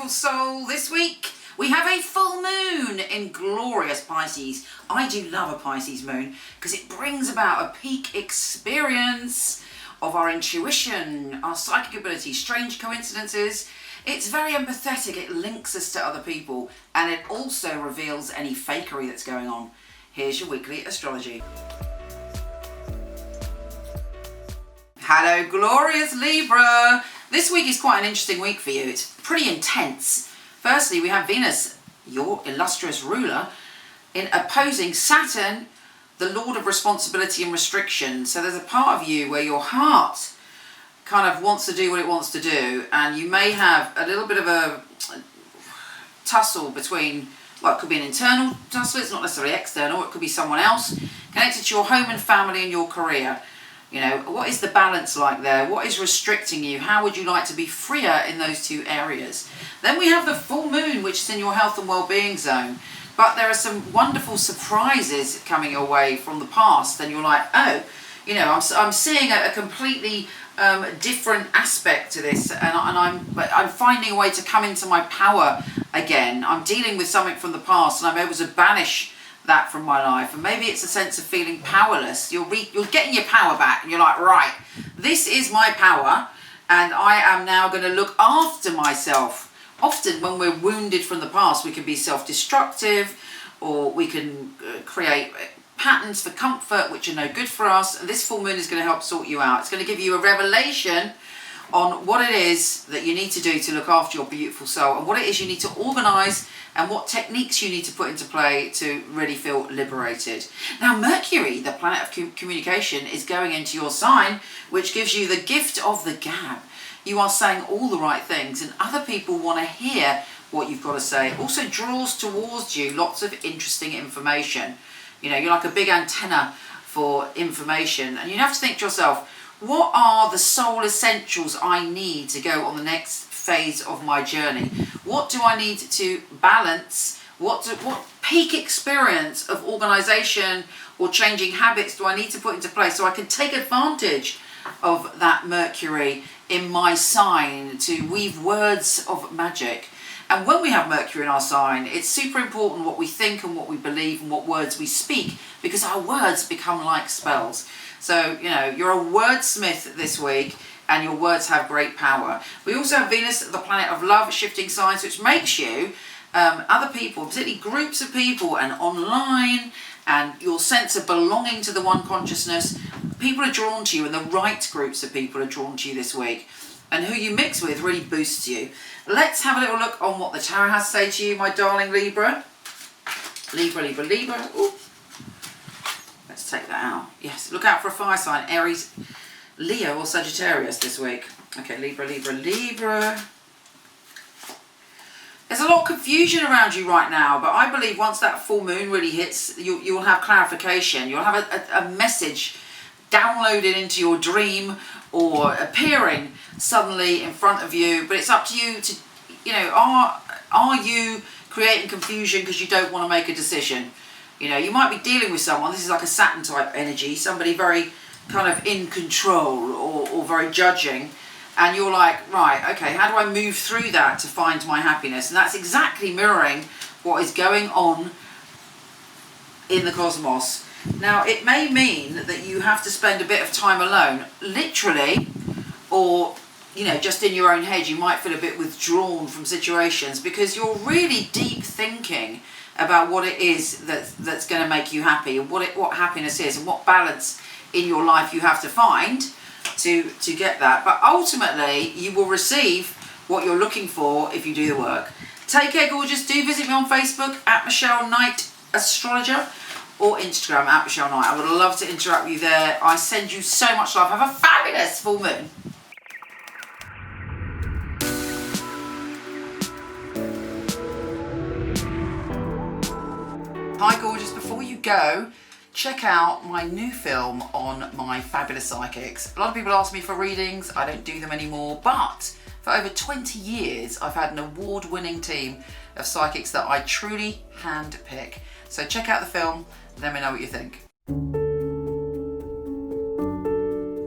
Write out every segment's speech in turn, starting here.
beautiful soul. This week we have a full moon in glorious Pisces. I do love a Pisces moon because it brings about a peak experience of our intuition, our psychic ability, strange coincidences. It's very empathetic, it links us to other people, and it also reveals any fakery that's going on. Here's your weekly astrology. Hello, glorious Libra. This week is quite an interesting week for you. It's pretty intense. Firstly, we have Venus, your illustrious ruler, in opposing Saturn, the lord of responsibility and restriction. So there's a part of you where your heart kind of wants to do what it wants to do, and you may have a little bit of a tussle between, well, it could be an internal tussle, it's not necessarily external, it could be someone else connected to your home and family and your career. You know, what is the balance like there? What is restricting you? How would you like to be freer in those two areas? Then we have the full moon, which is in your health and well-being zone. But there are some wonderful surprises coming your way from the past, and you're like, oh, you know, I'm seeing a completely different aspect to this, and I'm finding a way to come into my power again. I'm dealing with something from the past, and I'm able to banish that from my life. And maybe it's a sense of feeling powerless. You're getting your power back, and you're like, right, this is my power, and I am now going to look after myself. Often when we're wounded from the past, we can be self-destructive, or we can create patterns for comfort which are no good for us. And this full moon is going to help sort you out. It's going to give you a revelation on what it is that you need to do to look after your beautiful soul, and what it is you need to organise, and what techniques you need to put into play to really feel liberated. Now, Mercury, the planet of communication, is going into your sign, which gives you the gift of the gab. You are saying all the right things, and other people want to hear what you've got to say. It also draws towards you lots of interesting information. You know, you're like a big antenna for information, and you have to think to yourself, what are the soul essentials I need to go on the next phase of my journey? What do I need to balance? What peak experience of organisation or changing habits do I need to put into place so I can take advantage of that Mercury in my sign to weave words of magic? And when we have Mercury in our sign, it's super important what we think and what we believe and what words we speak, because our words become like spells. So, you know, you're a wordsmith this week, and your words have great power. We also have Venus, the planet of love, shifting signs, which makes you other people, particularly groups of people and online, and your sense of belonging to the one consciousness. People are drawn to you, and the right groups of people are drawn to you this week. And who you mix with really boosts you. Let's have a little look on what the tarot has to say to you, my darling Libra. Libra, Libra, Libra. Ooh. Let's take that out. Yes, look out for a fire sign, Aries, Leo or Sagittarius this week. Okay, Libra, Libra, Libra. There's a lot of confusion around you right now, but I believe once that full moon really hits, you'll have clarification. You'll have a message downloaded into your dream or appearing suddenly in front of you. But it's up to you to, you know, are you creating confusion because you don't want to make a decision? You know, you might be dealing with someone, this is like a Saturn type energy, somebody very kind of in control or very judging, and you're like, right, okay, how do I move through that to find my happiness? And that's exactly mirroring what is going on in the cosmos. Now, it may mean that you have to spend a bit of time alone, literally, or, you know, just in your own head. You might feel a bit withdrawn from situations because you're really deep thinking about what it is that's going to make you happy, and what happiness is, and what balance in your life you have to find to get that. But ultimately, you will receive what you're looking for if you do the work. Take care, gorgeous. Do visit me on Facebook at Michele Knight Astrologer, or Instagram at Michele Knight. I would love to interact with you there. I send you so much love. Have a fabulous full moon. Hi, gorgeous. Before you go, check out my new film on my fabulous psychics. A lot of people ask me for readings. I don't do them anymore, but for over 20 years, I've had an award-winning team of psychics that I truly hand-pick. So check out the film, let me know what you think.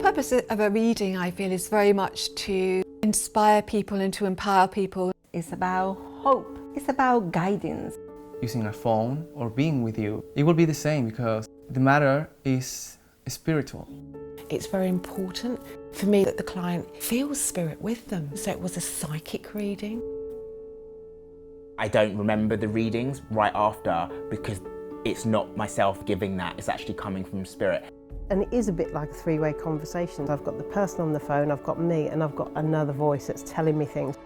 The purpose of a reading, I feel, is very much to inspire people and to empower people. It's about hope. It's about guidance. Using a phone or being with you, it will be the same because the matter is spiritual. It's very important for me that the client feels spirit with them. So it was a psychic reading. I don't remember the readings right after because it's not myself giving that, it's actually coming from spirit. And it is a bit like a three-way conversation. I've got the person on the phone, I've got me, and I've got another voice that's telling me things.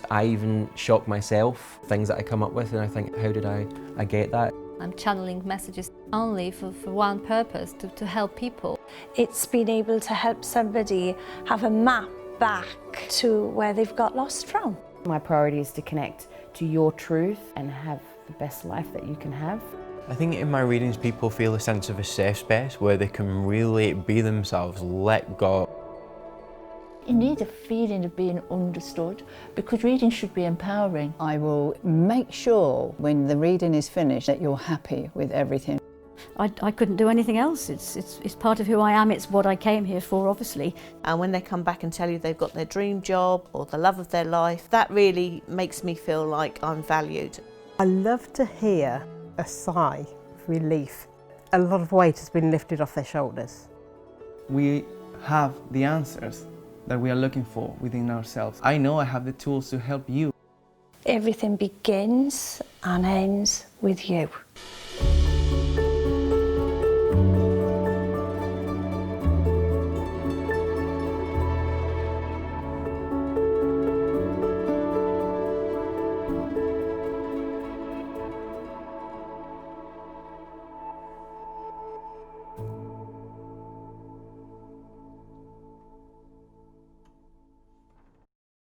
I even shock myself, things that I come up with, and I think, how did I get that? I'm channeling messages only for one purpose, to help people. It's been able to help somebody have a map back to where they've got lost from. My priority is to connect to your truth and have the best life that you can have. I think in my readings people feel a sense of a safe space where they can really be themselves, let go. You need a feeling of being understood because reading should be empowering. I will make sure when the reading is finished that you're happy with everything. I couldn't do anything else. It's part of who I am. It's what I came here for, obviously. And when they come back and tell you they've got their dream job or the love of their life, that really makes me feel like I'm valued. I love to hear a sigh of relief. A lot of weight has been lifted off their shoulders. We have the answers that we are looking for within ourselves. I know I have the tools to help you. Everything begins and ends with you.